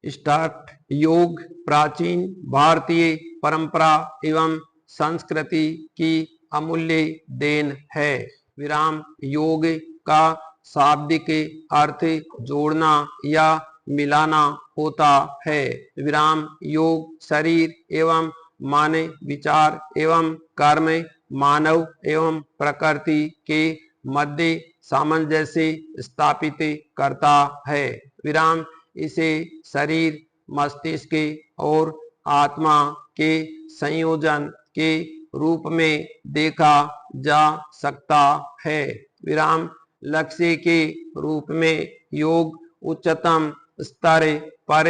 Start. योग प्राचीन भारतीय परंपरा एवं संस्कृति की अमूल्य देन है। विराम। योग का शाब्दिक अर्थ जोड़ना या मिलाना होता है। विराम। योग शरीर एवं मन, विचार एवं कर्म, मानव एवं प्रकृति के मध्य सामंजस्य स्थापित करता है। विराम। इसे शरीर, मस्तिष्क और आत्मा के संयोजन के रूप में देखा जा सकता है। विराम। लक्ष्य के रूप में योग उच्चतम स्तर पर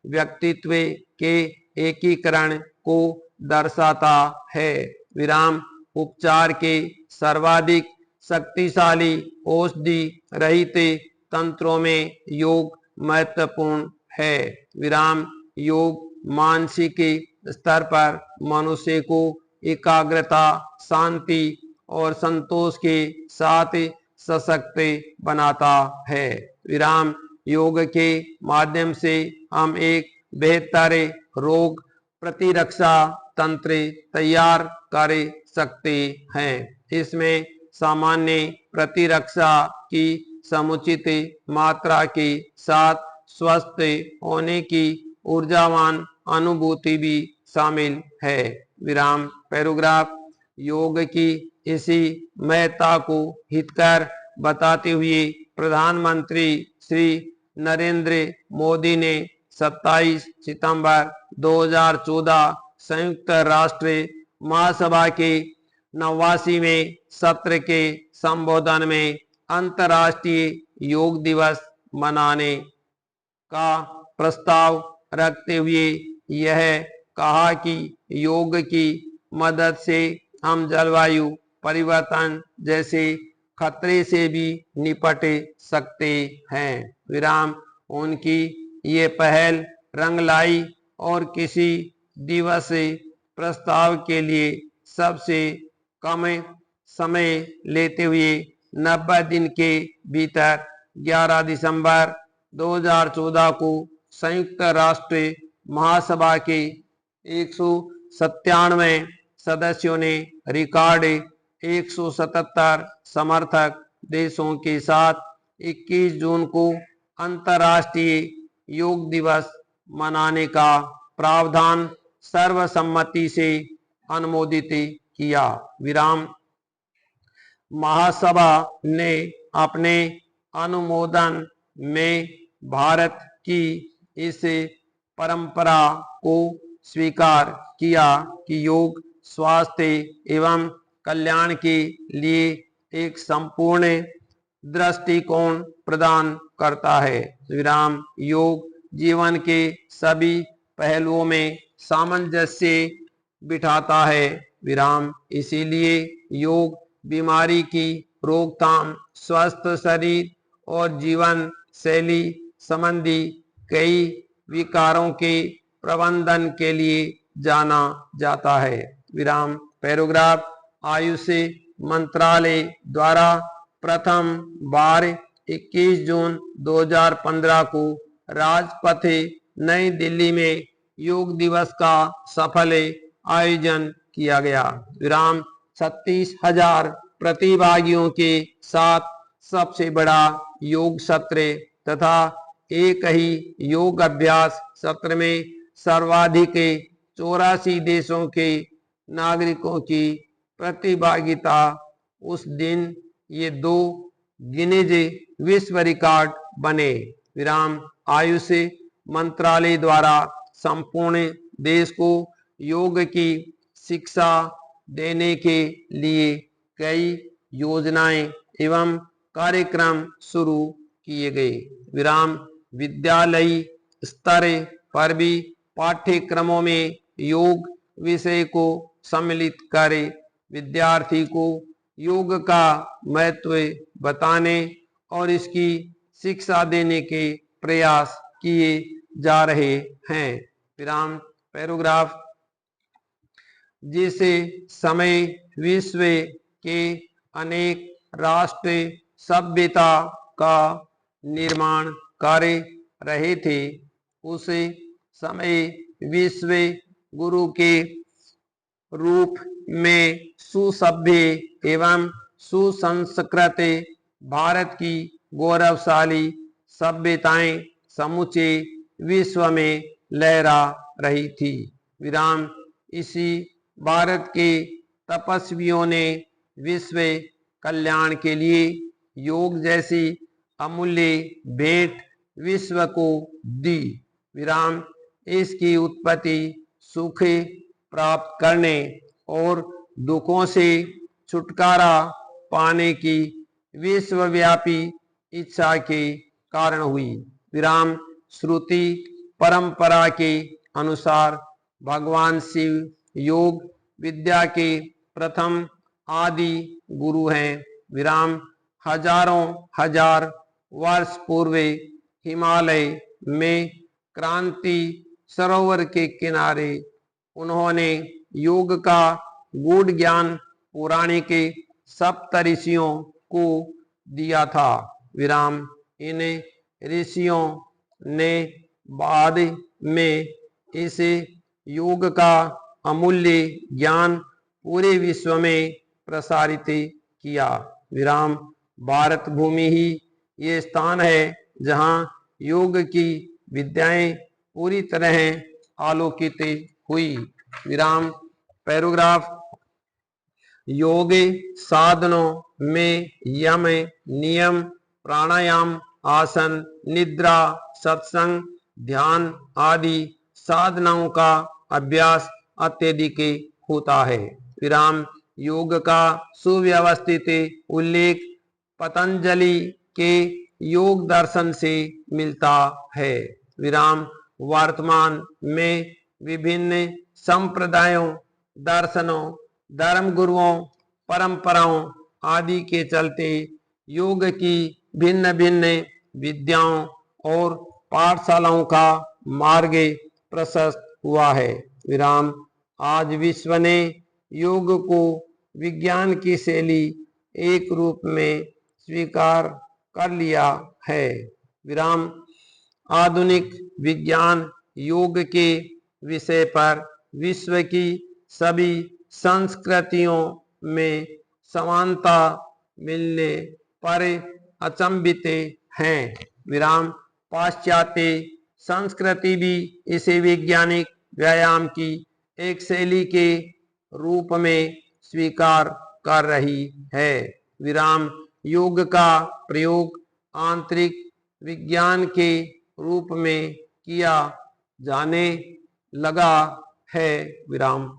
व्यक्तित्व के एकीकरण को दर्शाता है। विराम। उपचार के सर्वाधिक शक्तिशाली औषधि रहित तंत्रों में योग महत्वपूर्ण है। विराम। योग मानसिक स्तर पर मनुष्य को एकाग्रता, शांति और संतोष के साथ सशक्त बनाता है। विराम। योग के माध्यम से हम एक बेहतर रोग प्रतिरक्षा तंत्र तैयार कर सकते हैं। इसमें सामान्य प्रतिरक्षा की समुचित मात्रा के साथ स्वस्थ होने की ऊर्जावान अनुभूति भी शामिल है। विराम। पैराग्राफ। योग की इसी महत्ता को हितकर बताते हुए प्रधानमंत्री श्री नरेंद्र मोदी ने 27 सितंबर 2014 संयुक्त राष्ट्र महासभा के 89वें सत्र के संबोधन में अंतर्राष्ट्रीय योग दिवस मनाने का प्रस्ताव रखते हुए यह कहा कि योग की मदद से हम जलवायु परिवर्तन जैसे खतरे से भी निपट सकते हैं। विराम। उनकी ये पहल रंग लाई और किसी दिवस प्रस्ताव के लिए सबसे कम समय लेते हुए 90 दिन के भीतर 11 दिसंबर 2014 को संयुक्त राष्ट्र महासभा के 197 सदस्यों ने रिकॉर्ड 177 समर्थक देशों के साथ 21 जून को अंतर्राष्ट्रीय योग दिवस मनाने का प्रावधान सर्वसम्मति से अनुमोदित किया। विराम। महासभा ने अपने अनुमोदन में भारत की इस परंपरा को स्वीकार किया कि योग स्वास्थ्य एवं कल्याण के लिए एक संपूर्ण दृष्टिकोण प्रदान करता है। विराम। योग जीवन के सभी पहलुओं में सामंजस्य बिठाता है। विराम। इसीलिए योग बीमारी की रोकथाम, स्वस्थ शरीर और जीवन शैली संबंधी कई विकारों के प्रबंधन के लिए जाना जाता है। विराम। पैराग्राफ। आयुष मंत्रालय द्वारा प्रथम बार 21 जून 2015 को राजपथ नई दिल्ली में योग दिवस का सफल आयोजन किया गया। विराम। 36,000 प्रतिभागियों के साथ सबसे बड़ा योग सत्र तथा एक ही योग अभ्यास सत्र में सर्वाधिक 84 देशों के नागरिकों की प्रतिभागिता। उस दिन ये 2 गिनीज विश्व रिकॉर्ड बने। विराम। आयुष मंत्रालय द्वारा संपूर्ण देश को योग की शिक्षा देने के लिए कई योजनाएं एवं कार्यक्रम शुरू किए गए। विराम। विद्यालयी स्तर पर भी पाठ्यक्रमों में योग विषय को सम्मिलित कर विद्यार्थी को योग का महत्व बताने और इसकी शिक्षा देने के प्रयास किए जा रहे हैं। विराम। पैराग्राफ। जिस समय विश्व के अनेक राष्ट्र सभ्यता का निर्माण कर रहे थे, उस समय विश्व गुरु के रूप में सुसभ्य एवं सुसंस्कृत भारत की गौरवशाली सभ्यताएं समूचे विश्व में लहरा रही थी। विराम। इसी भारत के तपस्वियों ने विश्व कल्याण के लिए योग जैसी अमूल्य भेंट विश्व को दी। विराम। इसकी उत्पत्ति सुख प्राप्त करने और दुखों से छुटकारा पाने की विश्वव्यापी इच्छा के कारण हुई। विराम। श्रुति परंपरा के अनुसार भगवान शिव योग विद्या के प्रथम आदि गुरु हैं। विराम। हजारों हजार वर्ष पूर्व हिमालय में क्रांति सरोवर के किनारे उन्होंने योग का गूढ़ ज्ञान पौराणिक सप्तऋषियों को दिया था। विराम। इन ऋषियों ने बाद में इस योग का अमूल्य ज्ञान पूरे विश्व में प्रसारित किया। विराम। भारत भूमि ही ये स्थान है जहाँ योग की विद्याएं पूरी तरह आलोकित हुई। विराम। पैराग्राफ। योग साधनों में यम नियम प्राणायाम आसन निद्रा सत्संग ध्यान आदि साधनाओं का अभ्यास अत्यधिक होता है। विराम। योग का सुव्यवस्थित उल्लेख पतंजलि के योग दर्शन से मिलता है। विराम। वर्तमान में विभिन्न संप्रदायों दर्शनों धर्म गुरुओं परंपराओं आदि के चलते योग की भिन्न भिन्न विद्याओं और पाठशालाओं का मार्ग प्रशस्त हुआ है। विराम। आज विश्व ने योग को विज्ञान की शैली एक रूप में स्वीकार कर लिया है। विराम। आधुनिक विज्ञान योग के विषय पर विश्व की सभी संस्कृतियों में समानता मिलने पर अचंभित हैं। विराम। पाश्चात्य संस्कृति भी इसे वैज्ञानिक व्यायाम की एक शैली के रूप में स्वीकार कर रही है। विराम। योग का प्रयोग आंतरिक विज्ञान के रूप में किया जाने लगा है। विराम।